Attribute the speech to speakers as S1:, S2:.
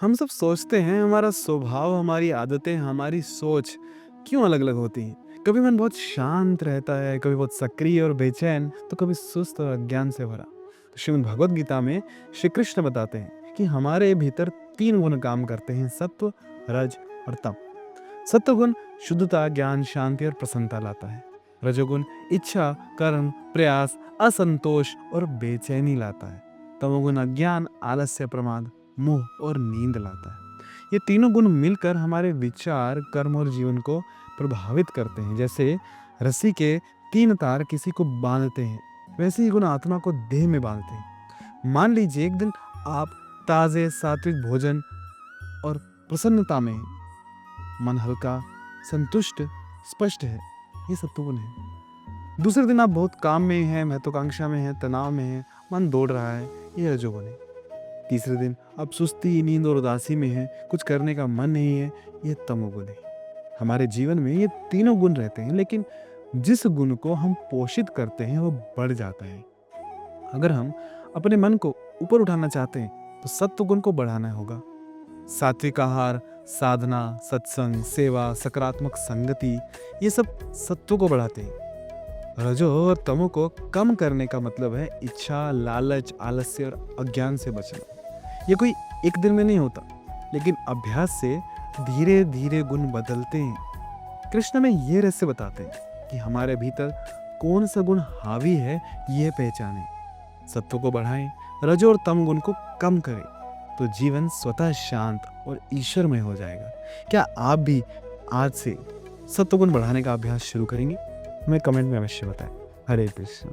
S1: हम सब सोचते हैं हमारा स्वभाव, हमारी आदतें, हमारी सोच क्यों अलग-अलग होती हैं। कभी मन बहुत शांत रहता है, कभी बहुत सक्रिय और बेचैन, तो कभी सुस्त और अज्ञान से भरा। तो श्रीमद् भगवद गीता में श्री कृष्ण बताते हैं कि हमारे भीतर 3 गुण काम करते हैं, सत्व, रज और तम। सत्व गुण शुद्धता, ज्ञान, शांति और प्रसन्नता लाता है। रजोगुण इच्छा, कर्म, प्रयास, असंतोष और बेचैनी लाता है। तमोगुण अज्ञान, आलस्य, प्रमाद, मोह और नींद लाता है। ये तीनों गुण मिलकर हमारे विचार, कर्म और जीवन को प्रभावित करते हैं। जैसे रस्सी के 3 तार किसी को बांधते हैं, वैसे ही गुण आत्मा को देह में बांधते हैं। मान लीजिए एक दिन आप ताजे सात्विक भोजन और प्रसन्नता में हैं, मन हल्का, संतुष्ट, स्पष्ट है, ये सत्वगुण है। दूसरे दिन आप बहुत काम में हैं, महत्वाकांक्षा में हैं, तनाव में हैं, मन दौड़ रहा है, ये रजोगुण है। तीसरे दिन आप सुस्ती, नींद और उदासी में हैं, कुछ करने का मन नहीं है, ये तमोगुण है। हमारे जीवन में ये तीनों गुण रहते हैं, लेकिन जिस गुण को हम पोषित करते हैं वो बढ़ जाता है। अगर हम अपने मन को ऊपर उठाना चाहते हैं तो सत्व गुण को बढ़ाना होगा। सात्विक आहार, साधना, सत्संग, सेवा, सकारात्मक संगति, ये सब सत्व को बढ़ाते हैं। रजो और तमो को कम करने का मतलब है इच्छा, लालच, आलस्य और अज्ञान से बचना। ये कोई एक दिन में नहीं होता, लेकिन अभ्यास से धीरे धीरे गुण बदलते हैं। कृष्ण में ये रहस्य बताते हैं कि हमारे भीतर कौन सा गुण हावी है, ये पहचानें, सत्व को बढ़ाएं, रजो और तम गुण को कम करें, तो जीवन स्वतः शांत और ईश्वरमय हो जाएगा। क्या आप भी आज से सत्व गुण बढ़ाने का अभ्यास शुरू करेंगे? हमें कमेंट में अवश्य बताएं। हरे कृष्ण।